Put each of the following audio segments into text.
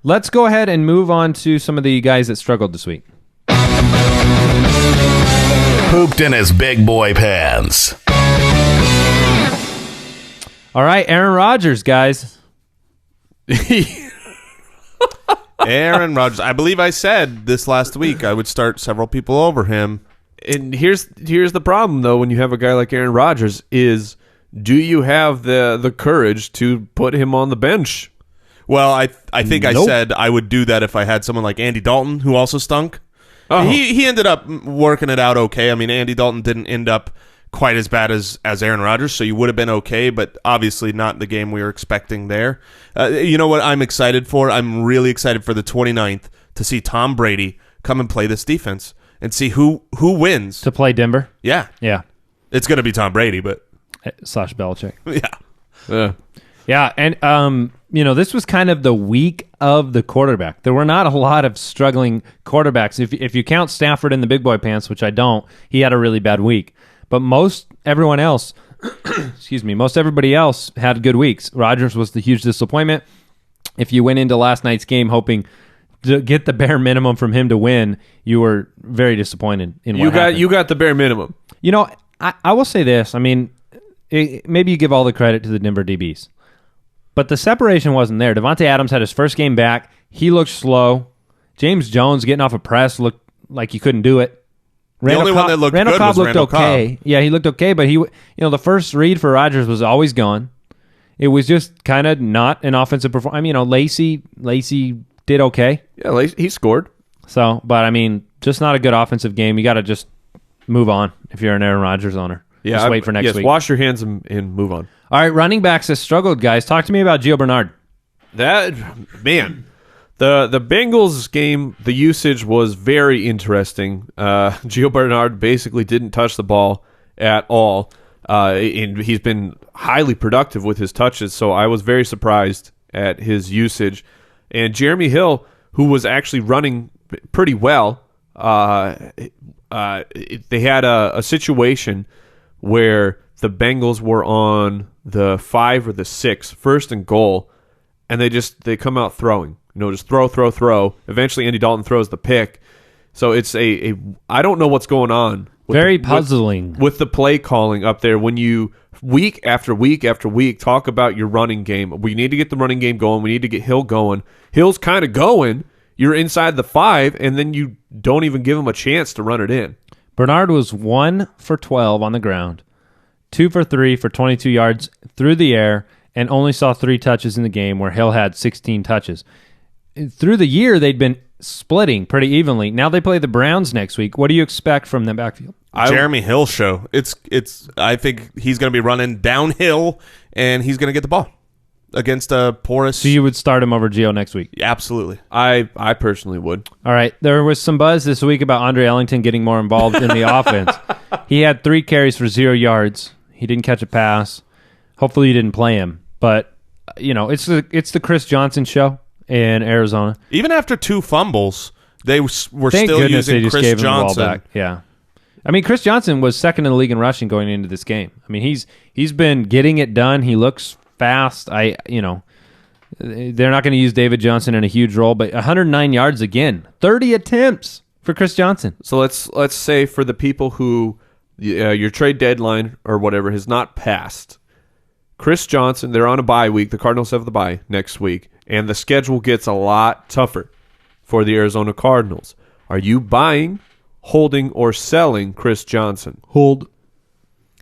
Let's go ahead and move on to some of the guys that struggled this week. Pooped in his big boy pants. All right, Aaron Rodgers, guys. Aaron Rodgers. I believe I said this last week I would start several people over him. And here's the problem, though, when you have a guy like Aaron Rodgers is, do you have the courage to put him on the bench? Well, I think Nope. I said I would do that if I had someone like Andy Dalton, who also stunk. Oh. He ended up working it out okay. I mean, Andy Dalton didn't end up quite as bad as Aaron Rodgers, so you would have been okay, but obviously not the game we were expecting there. You know what I'm excited for? I'm really excited for the 29th to see Tom Brady come and play this defense and see who wins. To play Denver? Yeah. Yeah. It's going to be Tom Brady, but / Belichick. yeah. Yeah, and this was kind of the week of the quarterback. There were not a lot of struggling quarterbacks. If you count Stafford in the big boy pants, which I don't, he had a really bad week. But most everybody else had good weeks. Rodgers was the huge disappointment. If you went into last night's game hoping to get the bare minimum from him to win, you were very disappointed in what happened. You got the bare minimum. I will say this. I mean, maybe you give all the credit to the Denver DBs. But the separation wasn't there. Davante Adams had his first game back. He looked slow. James Jones getting off a press looked like he couldn't do it. The only one that looked good Cobb was looked Randall okay. Cobb. Yeah, he looked okay, but the first read for Rodgers was always gone. It was just kind of not an offensive performance. I mean, Lacey did okay. Yeah, he scored. So, but I mean, just not a good offensive game. You got to just move on if you're an Aaron Rodgers owner. Yeah, just wait for next week. Wash your hands and move on. All right, running backs have struggled, guys. Talk to me about Gio Bernard. The Bengals game, the usage was very interesting. Gio Bernard basically didn't touch the ball at all. And he's been highly productive with his touches, so I was very surprised at his usage. And Jeremy Hill, who was actually running pretty well, they had a situation where the Bengals were on the 5 or the 6, first and goal, and they come out throwing. Just throw. Eventually, Andy Dalton throws the pick. So it's I don't know what's going on. Very puzzling. With the play calling up there. When you, week after week after week, talk about your running game. We need to get the running game going. We need to get Hill going. Hill's kind of going. You're inside the 5, and then you don't even give him a chance to run it in. Bernard was 1 for 12 on the ground, 2 for 3 for 22 yards through the air, and only saw 3 touches in the game where Hill had 16 touches. Through the year, they'd been splitting pretty evenly. Now they play the Browns next week. What do you expect from the backfield? Jeremy Hill show. I think he's going to be running downhill, and he's going to get the ball against a porous. So you would start him over Gio next week? Absolutely. I personally would. All right. There was some buzz this week about Andre Ellington getting more involved in the offense. He had 3 carries for 0 yards. He didn't catch a pass. Hopefully you didn't play him. But, it's the Chris Johnson show in Arizona. Even after 2 fumbles, they were Thank still goodness using they just Chris gave him Johnson. the ball back. Yeah. I mean, Chris Johnson was second in the league in rushing going into this game. I mean, he's been getting it done. He looks fast. They're not going to use David Johnson in a huge role, but 109 yards again, 30 attempts for Chris Johnson. So let's say for the people who your trade deadline or whatever has not passed, Chris Johnson, they're on a bye week. The Cardinals have the bye next week, and the schedule gets a lot tougher for the Arizona Cardinals. Are you buying, holding, or selling Chris Johnson? Hold.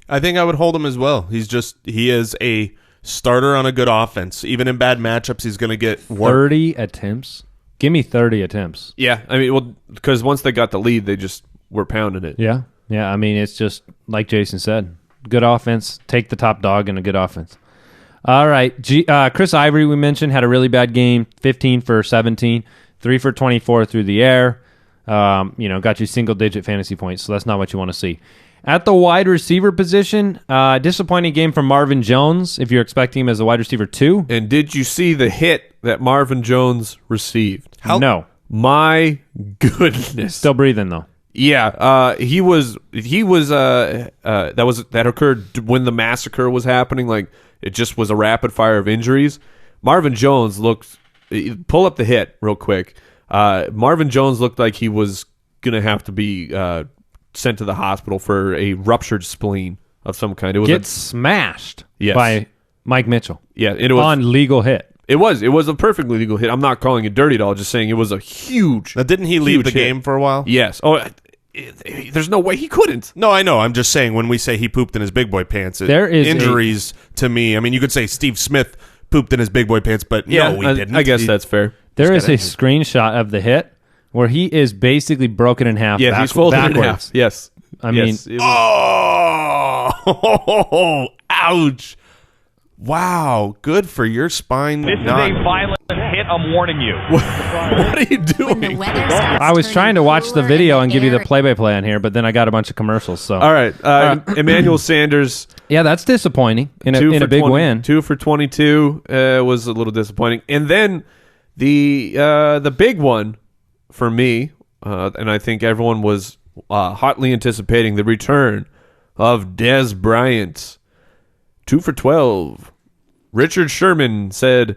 I think I would hold him as well. He is a starter on a good offense. Even in bad matchups, he's going to get work. 30 attempts? Give me 30 attempts. Yeah, I mean, because once they got the lead, they just were pounding it. Yeah. I mean, it's just like Jason said. Good offense. Take the top dog in a good offense. All right. Chris Ivory, we mentioned, had a really bad game. 15 for 17. 3 for 24 through the air. Got you single-digit fantasy points, so that's not what you want to see. At the wide receiver position, disappointing game from Marvin Jones, if you're expecting him as a wide receiver 2. And did you see the hit that Marvin Jones received? No. My goodness. Still breathing, though. Yeah, he was that occurred when the massacre was happening. Like, it just was a rapid fire of injuries. Marvin Jones looked pull up the hit real quick. Marvin Jones looked like he was going to have to be sent to the hospital for a ruptured spleen of some kind. It was smashed Yes. by Mike Mitchell. Yeah, it was on legal hit. It was a perfectly legal hit. I'm not calling it dirty at all. Just saying it was a huge. Now, didn't he leave the game for a while? Yes. Oh, there's no way he couldn't. No, I know. I'm just saying when we say he pooped in his big boy pants, There is injuries to me. I mean, you could say Steve Smith pooped in his big boy pants, but no, he didn't. I guess that's fair. There is a screenshot of the hit where he is basically broken in half. Yeah, he's folded backwards. in half. Yes. I mean, oh, ouch. Wow, good for your spine. This is a violent hit, I'm warning you. What are you doing? I was trying to watch the video and give you the play-by-play on here, but then I got a bunch of commercials. So, all right, Emmanuel Sanders. Yeah, that's disappointing in a big win. 2 for 22 was a little disappointing, and then the big one for me, and I think everyone was hotly anticipating the return of Dez Bryant. 2 for 12. Richard Sherman said,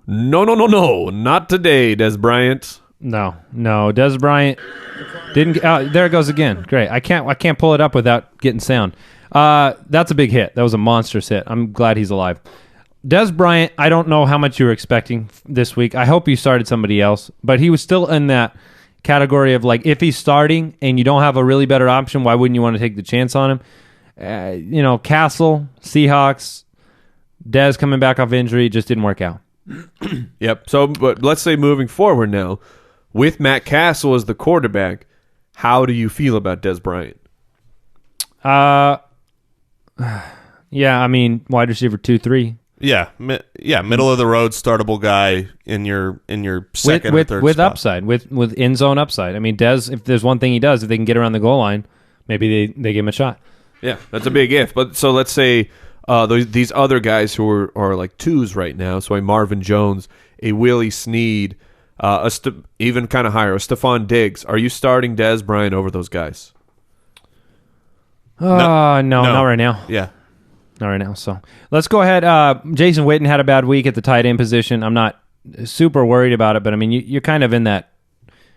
No, not today, Dez Bryant. No, Dez Bryant didn't. There it goes again. Great. I can't pull it up without getting sound. That's a big hit. That was a monstrous hit. I'm glad he's alive. Dez Bryant, I don't know how much you were expecting this week. I hope you started somebody else, but he was still in that category of like, if he's starting and you don't have a really better option, why wouldn't you want to take the chance on him? Castle, Seahawks, Dez coming back off injury, just didn't work out. Yep. So, but let's say moving forward now, with Matt Castle as the quarterback, how do you feel about Dez Bryant? Yeah, I mean, wide receiver 2-3. Yeah, middle of the road, startable guy in your second or third with spot. upside, with end zone upside. I mean, Dez, if there's one thing he does, if they can get around the goal line, maybe they give him a shot. Yeah, that's a big if. But so let's say these other guys who are like twos right now, so a Marvin Jones, a Willie Snead, even kind of higher, a Stephon Diggs. Are you starting Dez Bryant over those guys? No, not right now. Yeah. Not right now. So let's go ahead. Jason Witten had a bad week at the tight end position. I'm not super worried about it, but I mean, you're kind of in that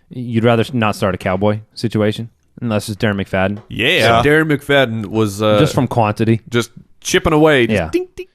you'd rather not start a Cowboy situation. Unless it's Darren McFadden. Yeah. Darren McFadden was just from quantity. Just chipping away. Just yeah. ding, ding.